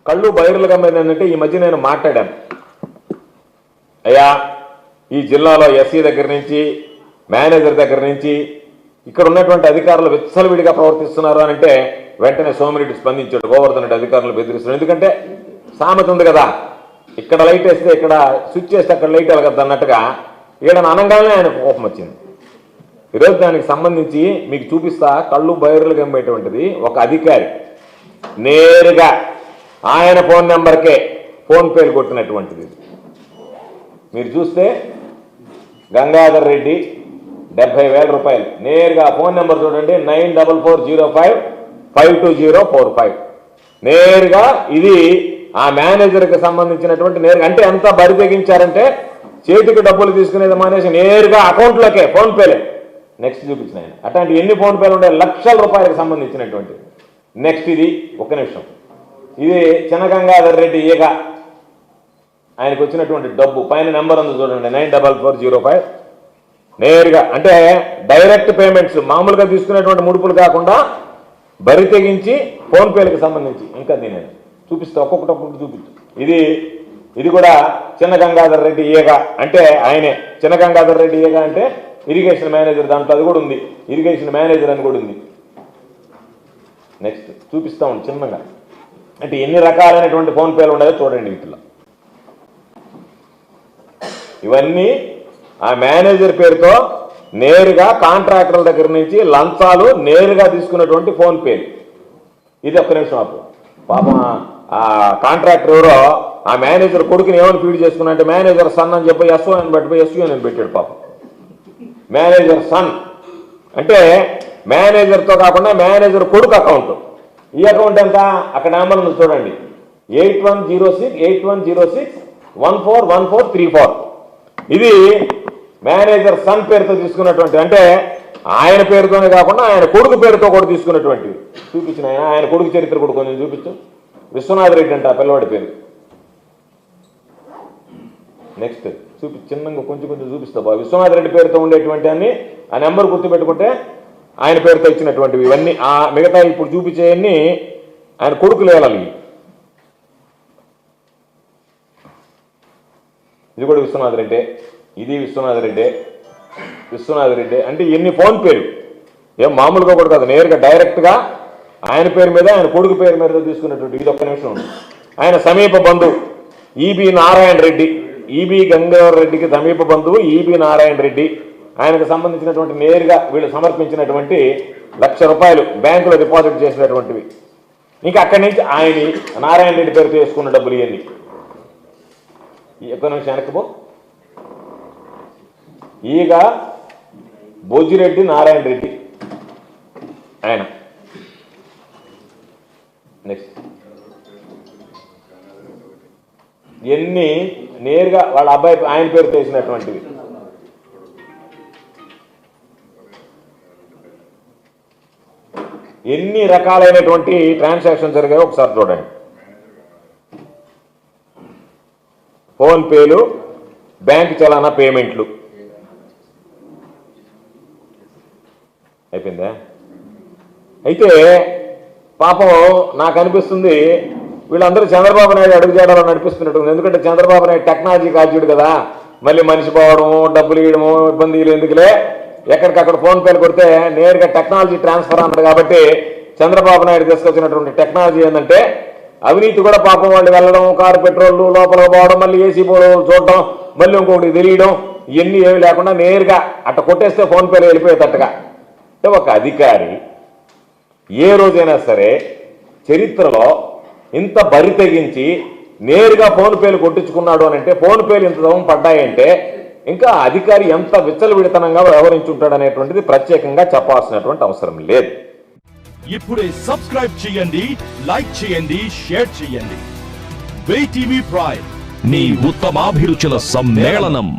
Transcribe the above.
కళ్ళు బైర్లుగా ఏంటంటే ఈ మధ్య నేను మాట్లాడాను. అయ్యా ఈ జిల్లాలో ఎస్సీ దగ్గర నుంచి మేనేజర్ దగ్గర నుంచి ఇక్కడ ఉన్నటువంటి అధికారులు విచ్చలవిడిగా ప్రవర్తిస్తున్నారు అని అంటే వెంటనే సోమిరెడ్డి స్పందించాడు. గోవర్ధన్ రెడ్డి అధికారులు బెదిరిస్తున్నాడు. ఎందుకంటే సామెత ఉంది కదా, ఇక్కడ లైట్ వేస్తే ఇక్కడ స్విచ్ చేస్తే అక్కడ లైట్ వెలగద్దు అన్నట్టుగా ఈడని అనగానే ఆయన కోపం వచ్చింది. ఈరోజు దానికి సంబంధించి మీకు చూపిస్తా. కళ్ళు బైర్లు గమ్మేటువంటిది ఒక అధికారి నేరుగా ఆయన ఫోన్ నెంబర్కే ఫోన్పేలు కొట్టినటువంటిది. మీరు చూస్తే గంగాధర్ రెడ్డి 70,000 రూపాయలు నేరుగా ఫోన్ నెంబర్ చూడండి, 9440552045 నేరుగా. ఇది ఆ మేనేజర్కి సంబంధించినటువంటి నేరుగా, అంటే ఎంత బరి తెగించారంటే చేతికి డబ్బులు తీసుకునేది మానేసి నేరుగా అకౌంట్లోకే ఫోన్పేలే. నెక్స్ట్ చూపించిన ఆయన అట్లాంటి ఎన్ని ఫోన్పేలు ఉండే లక్షల రూపాయలకు సంబంధించినటువంటి. నెక్స్ట్ ఇది ఒక్క నిమిషం, ఇది చినగంగాధర్ రెడ్డి ఈగ ఆయనకు వచ్చినటువంటి డబ్బు పైన నెంబర్ ఉంది చూడండి, 944055 నేరుగా. అంటే డైరెక్ట్ పేమెంట్స్, మామూలుగా తీసుకునేటువంటి ముడుపులు కాకుండా బరి తెగించి ఫోన్పేలకు సంబంధించి. ఇంకా దీని చూపిస్తా, ఒక్కొక్కటి చూపిస్తూ. ఇది కూడా చిన్న గంగాధర్ రెడ్డి ఈగ, అంటే ఆయనే చిన్న గంగాధర్ రెడ్డి ఈగ అంటే ఇరిగేషన్ మేనేజర్, దాంట్లో అది కూడా ఉంది, ఇరిగేషన్ మేనేజర్ అని కూడా ఉంది. నెక్స్ట్ చూపిస్తా ఉంది చిన్నగా, అంటే ఎన్ని రకాలైనటువంటి ఫోన్పేలు ఉన్నాయో చూడండి. వీటిలో ఇవన్నీ ఆ మేనేజర్ పేరుతో నేరుగా కాంట్రాక్టర్ల దగ్గర నుంచి లంచాలు నేరుగా తీసుకున్నటువంటి ఫోన్పేలు. ఇది ఒక్క నిమిషం అప్పుడు పాపం ఆ కాంట్రాక్టర్ ఎవరో ఆ మేనేజర్ కొడుకుని ఏమని ఫీడ్ చేసుకున్నా అంటే మేనేజర్ సన్ అని చెప్పి ఎస్ఓ అని బట్టి ఎస్యూ అని పెట్టాడు. పాపం మేనేజర్ సన్ అంటే మేనేజర్తో కాకుండా మేనేజర్ కొడుకు అకౌంట్. ఈ అకౌంట్ ఎంత అక్కడ నెంబర్ ఉంది చూడండి, 8106141434. ఇది మేనేజర్ సన్ పేరుతో తీసుకున్నటువంటి, అంటే ఆయన పేరుతోనే కాకుండా ఆయన కొడుకు పేరుతో కూడా తీసుకున్నటువంటివి. చూపించిన ఆయన కొడుకు చరిత్ర కూడా కొంచెం చూపించు. విశ్వనాథ్ రెడ్డి అంట ఆ పిల్లవాడి పేరు. నెక్స్ట్ చిన్నగా కొంచెం చూపిస్తా బా. విశ్వనాథ్ రెడ్డి పేరుతో ఉండేటువంటి అన్ని ఆ నెంబర్ గుర్తుపెట్టుకుంటే ఆయన పేరుతో ఇచ్చినటువంటివి. ఇవన్నీ ఆ మిగతా ఇప్పుడు చూపించేవన్నీ ఆయన కొడుకులు వేయాలి. ఇది కూడా విశ్వనాథ్ రెడ్డి, ఇది విశ్వనాథ్ రెడ్డి అంటే ఎన్ని ఫోన్ పేరు ఏం మామూలుగా కూడా కాదు, నేరుగా డైరెక్ట్గా ఆయన పేరు మీద ఆయన కొడుకు పేరు మీద తీసుకున్నటువంటి. ఇది ఒక్క నిమిషం ఉంది. ఆయన సమీప బంధువు ఈబి నారాయణ రెడ్డి, ఈబి గంగాధర్ రెడ్డికి సమీప బంధువు ఈబి నారాయణ రెడ్డి. ఆయనకు సంబంధించినటువంటి నేరుగా వీళ్ళు సమర్పించినటువంటి ₹1,00,000 బ్యాంకులో డిపాజిట్ చేసినటువంటివి. ఇంకా అక్కడి నుంచి ఆయన నారాయణ రెడ్డి పేరుతో వేసుకున్న డబ్బులు ఇవన్నీ. ఒక్క నిమిషం వెనక్కిపో. ఈగ బొజ్జిరెడ్డి నారాయణ రెడ్డి ఆయన. నెక్స్ట్ ఎన్ని నేరుగా వాళ్ళ అబ్బాయి ఆయన పేరు చేసినటువంటివి. ఎన్ని రకాలైనటువంటి ట్రాన్సాక్షన్ జరిగాయో ఒకసారి చూడండి. ఫోన్పేలు, బ్యాంక్ చలానా పేమెంట్లు అయిపోయిందా? అయితే పాపం నాకు అనిపిస్తుంది వీళ్ళందరూ చంద్రబాబు నాయుడు అడుగుజాడాలని అనిపిస్తున్నట్టుంది. ఎందుకంటే చంద్రబాబు నాయుడు టెక్నాలజీ కాజ్యుడు కదా, మళ్ళీ మనిషి పోవడము డబ్బులు ఇవ్వడము ఇబ్బందులు ఎందుకులే, ఎక్కడికక్కడ ఫోన్పేలు కొడితే నేరుగా టెక్నాలజీ ట్రాన్స్ఫర్ అన్నారు. కాబట్టి చంద్రబాబు నాయుడు తీసుకొచ్చినటువంటి టెక్నాలజీ ఏంటంటే అవినీతి కూడా పాపం వాళ్ళు వెళ్ళడం, కారు పెట్రోల్ లోపల పోవడం, మళ్ళీ ఏసీ పోవడం చూడడం, మళ్ళీ ఇంకొకటి తెలియడం, ఇవన్నీ ఏమి లేకుండా నేరుగా అట్ట కొట్టేస్తే ఫోన్పేలు వెళ్ళిపోయేటట్టుగా. అంటే ఒక అధికారి ఏ రోజైనా సరే చరిత్రలో ఇంత బరి తెగించి నేరుగా ఫోన్పేలు కొట్టించుకున్నాడు అని అంటే, ఫోన్పేలు ఇంత దూరం పడ్డాయంటే ఇంకా అధికారి ఎంత విచ్చలవిడితనంగా వ్యవహరించుంటాడు అనేటువంటిది ప్రత్యేకంగా చెప్పాల్సినటువంటి అవసరం లేదు. ఇప్పుడే సబ్స్క్రైబ్ చేయండి, లైక్ చేయండి, షేర్ చేయండి. WayTV Prime, నీ ఉత్తమాభిరుచుల సమ్మేళనం.